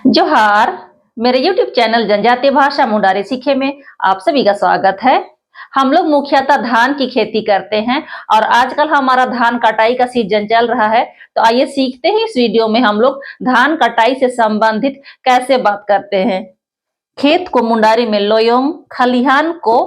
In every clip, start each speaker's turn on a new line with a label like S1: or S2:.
S1: जोहार। मेरे YouTube channel जनजातीय भाषा मुंडारी सीखे में आप सभी का स्वागत है। हम लोग मुख्यतः धान की खेती करते हैं और आजकल हमारा धान कटाई का सीजन चल रहा है। तो आइए सीखते हैं इस वीडियो में हम लोग धान कटाई से संबंधित कैसे बात करते हैं। खेत को मुंडारी में लोयोंग, खलिहान को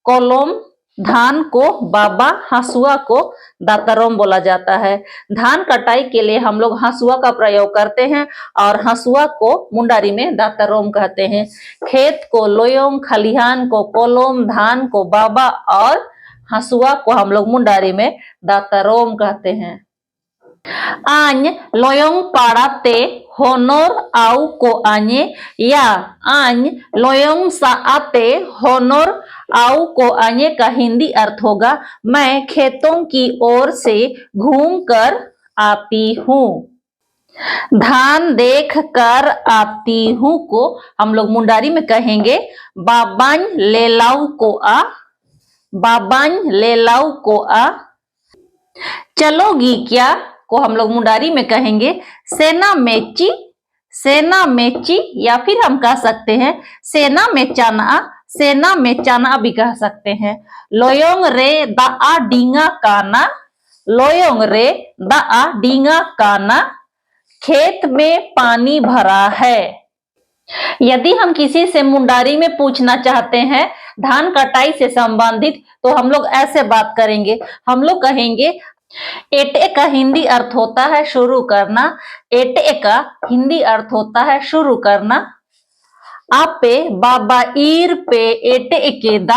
S1: कोलोम, धान को बाबा, हंसुआ को दातरोम बोला जाता है। धान कटाई के लिए हम लोग हंसुआ का प्रयोग करते हैं और हंसुआ को मुंडारी में दातरोम कहते हैं। खेत को लोयोंग, खलिहान को कोलोम, धान को बाबा और हंसुआ को हम लोग मुंडारी में दातरोम कहते हैं। आñ loyong parate honor au को आñे या आñ loyong saate honor au को आñे का हिंदी अर्थ होगा मैं खेतों की ओर से घूमकर आती हूँ। धान देख कर आती हूँ को हम लोग मुंडारी में कहेंगे बाबाñ लेलाऊ को आ, बाबाñ लेलाऊ को आ। चलोगी क्या को हम लोग मुंडारी में कहेंगे सेना मेची, सेना मेची या फिर हम कह सकते हैं सेना में चाना, सेना में चाना भी कह सकते हैं। लोयोंग रे दाआ डींगा काना, लोयोंग रे दाआ डींगा काना, खेत में पानी भरा है। यदि हम किसी से मुंडारी में पूछना चाहते हैं धान कटाई से संबंधित तो हम लोग ऐसे बात करेंगे। हम लोग कहेंगे एटे का हिंदी अर्थ होता है शुरू करना, एटे का हिंदी अर्थ होता है शुरू करना। आपे बाबा ईर पे एटे एकेदा,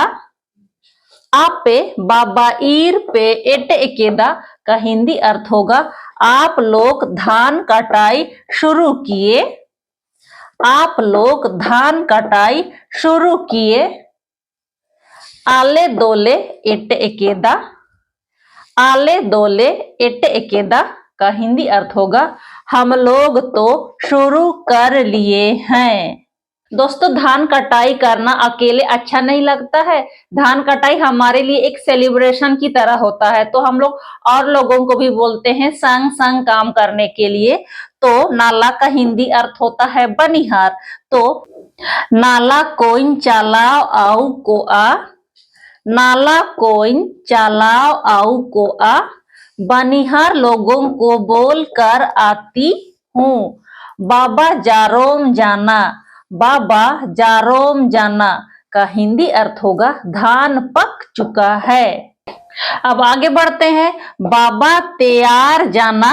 S1: आपे बाबा ईर पे एटे एकेदा का हिंदी अर्थ होगा आप लोग धान कटाई शुरू किए, आप लोग धान कटाई शुरू किए। आले दोले एटे एकेदा, आले दोले एटे एकेदा का हिंदी अर्थ होगा हम लोग तो शुरू कर लिए हैं। दोस्तों धान कटाई करना अकेले अच्छा नहीं लगता है। धान कटाई हमारे लिए एक सेलिब्रेशन की तरह होता है तो हम लोग और लोगों को भी बोलते हैं संग संग काम करने के लिए। तो नाला का हिंदी अर्थ होता है बनिहार। तो नाला कोइन चलाओ आउ को आ, नाला कोइन चलाओ आउ को आ, बनिहार लोगों को बोल कर आती हूँ। बाबा जारोम जाना, बाबा जारोम जाना का हिंदी अर्थ होगा धान पक चुका है। अब आगे बढ़ते हैं। बाबा तैयार जाना,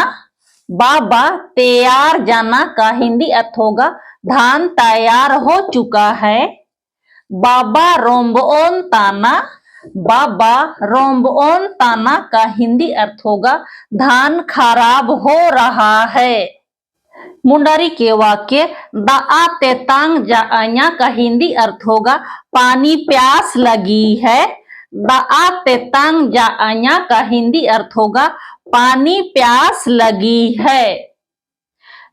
S1: बाबा तैयार जाना का हिंदी अर्थ होगा धान तैयार हो चुका है। बाबा रोम्बोन ताना, बाबा रोम्बोन ताना का हिंदी अर्थ होगा धान खराब हो रहा है। मुंडारी के वाक्य दाआ तेतांग जाआया का हिंदी अर्थ होगा पानी प्यास लगी है। दाआ तेतांग जाआया का हिंदी अर्थ होगा पानी प्यास लगी है।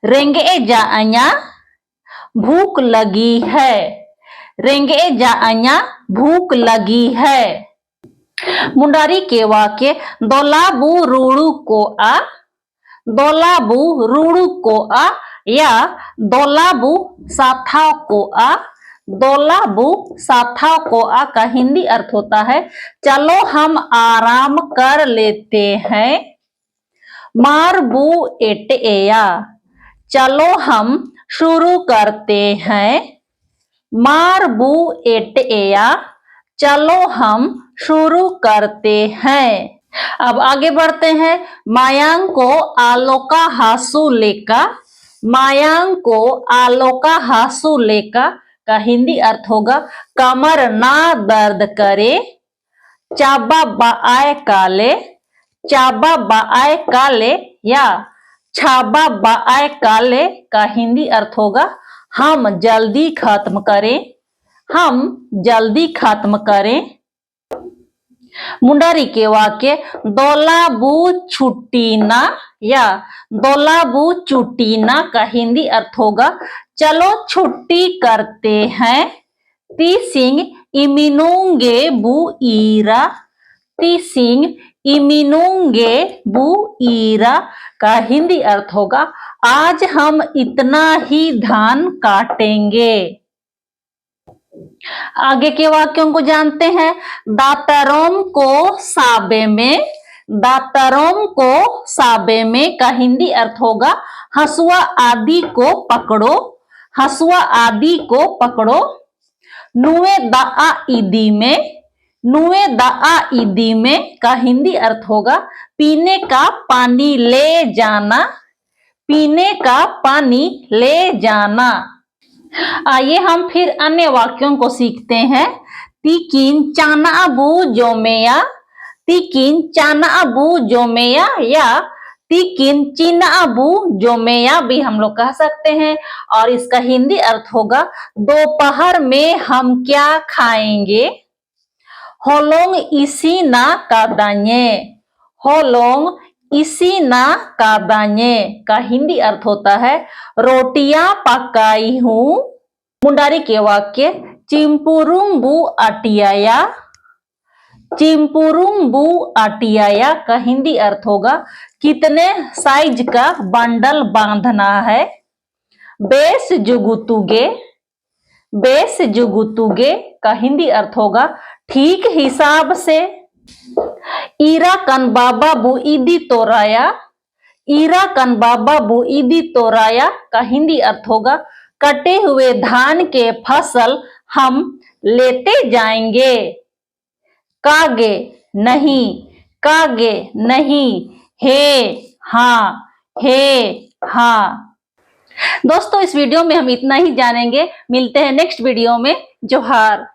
S1: रेंगे जाआया भूख लगी है, रेंगे जाआया भूख लगी है। मुंडारी के वाक्य दोलाबू रूड़ू को आ, दोलाबू रूड़ू को आ या दोलाबू साथाव को आ, दोलाबू साथाव को आ का हिंदी अर्थ होता है चलो हम आराम कर लेते हैं। मारबू एटेया, चलो हम शुरू करते हैं। मारबू एटेया, चलो हम शुरू करते हैं। अब आगे बढ़ते हैं। मायांग को आलोका हासू लेका, मायांग को आलोका हासू लेका का हिंदी अर्थ होगा कमर ना दर्द करे। चाबा बाआए काले, चाबा बाआए काले या छाबा बाआए काले का हिंदी अर्थ होगा हम जल्दी खत्म करें, हम जल्दी खत्म करें। मुंडारी के वाक्य दोलाबू छुट्टीना या दोलाबू चुटीना का हिंदी अर्थ होगा चलो छुट्टी करते हैं। तीसिंग इमिनोंगे बू ईरा, तीसिंग इमिनूंगे बू ईरा का हिंदी अर्थ होगा आज हम इतना ही धान काटेंगे। आगे के वाक्यों को जानते हैं। दातरों को साबे में, दातरों को साबे में का हिंदी अर्थ होगा हसुआ आदि को पकड़ो, हसुआ आदि को पकड़ो। नुए दाआ ईदी में, नुए दाआ ईदी में का हिंदी अर्थ होगा पीने का पानी ले जाना, पीने का पानी ले जाना। आइए हम फिर अन्य वाक्यों को सीखते हैं। तिकिन चाना अबू जोमेया, तिकिन चाना अबू जोमेया या तिकिन चीना अबू जोमेया भी हम लोग कह सकते हैं। और इसका हिंदी अर्थ होगा दोपहर में हम क्या खाएंगे। होलोंग इसी ना कादान्ये, होलोंग इसी ना कादान्ये का हिंदी अर्थ होता है रोटियां पकाई हूं। मुंडारी के वाक्य चिंपुरुंबू आटियाया, चिंपुरुंबू आटियाया का हिंदी अर्थ होगा कितने साइज का बंडल बांधना है। बेस जुगुतुगे, बेस जुगुतुगे का हिंदी अर्थ होगा ठीक हिसाब से। ईरा कन बाबा बु ईदी तोराया, ईरा कन बाबा बु ईदी तोराया का हिंदी अर्थ होगा कटे हुए धान के फसल हम लेते जाएंगे। कागे नहीं, कागे नहीं, हे हाँ, हे हाँ। दोस्तों इस वीडियो में हम इतना ही जानेंगे। मिलते हैं नेक्स्ट वीडियो में। जोहार।